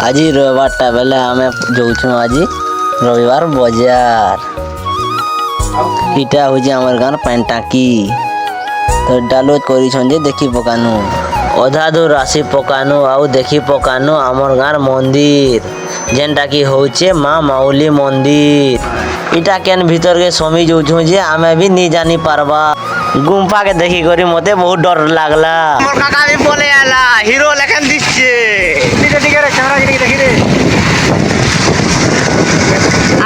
আজি রবিবারটা বেলে আমি যাচ্ছু আজি রবিবার বজার। এটা হচ্ছে আমার গাঁর পান টাঙ্কি। তো ডালোজ করিছন যে দেখি পকানু অধা দূর রাশি পকানু আউ দেখি পকানু আমার গাঁর মন্দির যেনটা কি হচ্ছে মা মাউলি মন্দির। এটা কেন ভিতরকে সমি যাচ্ছু যে আমি भी নি জানি পারবা। গুম্ফাকে দেখি করি মতে বহুত ডর লাগলা। আমার কাকা भी বলে আলা হিরো লেখেন দিচ্ছে। ঠিক রে ক্যামেরা দেখি দেখি রে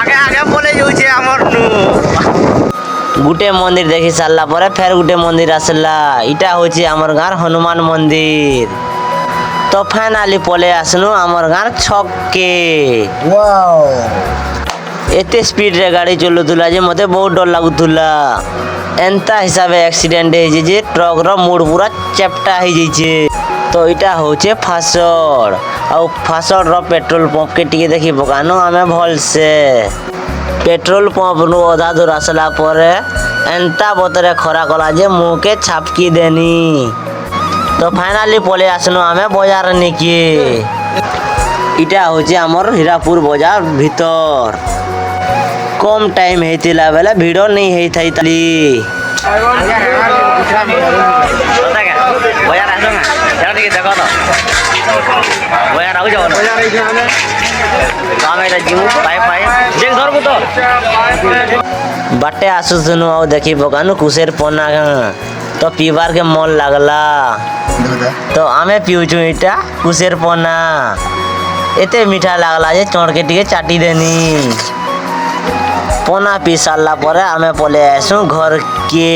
আগে আগে বলে যাচ্ছে আমার নু। গুটে মন্দির দেখি সারলা পরে ফের গুটে মন্দির আসলা। এটা হচ্ছে আমার গাঁর হনুমান মন্দির। তো ফাইনালি পলে আসনু আমার গাঁর ছককে। এতে স্পিড রে গাড়ি চলুলা যে মতে বহুত ডর লাগুলা। এন্তা হিসাবে অ্যাক্সিডেন্ট হয়েছে যে ট্রকর মুড় পুরা চেপটা হয়ে যাইছে। তো এটা হচ্ছে ফাসড় ଆଉ ফাসড়ର পেট্রোল পম্পকে টিকে দেখি পকানো আমি ভলসে। পেট্রোল পম্পରୁ ଅଧା ଦୂର ଆସିଲା ପରେ ଏନ୍ତା ବତରେ ଖରା କଲା ଯେ ମୁହଁକେ ଛାପକି ଦେନି। ତ ଫାଇନାଲି ପଳେଇ ଆସିନୁ ଆମେ ବଜାର ନେଇକି। ଇଟା ହଉଛି ଆମର ହୀରାପୁର ବଜାର ଭିତର। କମ୍ ଟାଇମ୍ ହେଇଥିଲା ବେଲେ ଭିଡ଼ ନେଇ ହେଇଥାଇତାଲି। ବଜାର ଆସ ନା ଟିକେ ଦେଖ ତ ବଜାର ଆଉ ଯାଉ ଆମେ ଏଇଟା ଯିମୁ ପାଇ ପାଇ ଦେଖ ଧରବୁ ତ ବାଟେ ଆସୁଥୁନୁ ଆଉ ଦେଖି ପକାନୁ କୁଶେର ପନା ତ ପିଇବାର କେ ମନ ଲାଗଲା। ତ ଆମେ ପିଉଛୁ ଏଇଟା କୁଶେର ପନା। ଏତେ ମିଠା ଲାଗଲା ଯେ ଚଣକେ ଟିକେ ଚାଟି ଦେନି। ପନା ପିଇ ସାରିଲା ପରେ ଆମେ ପଳେଇ ଆସୁ ଘରକେ।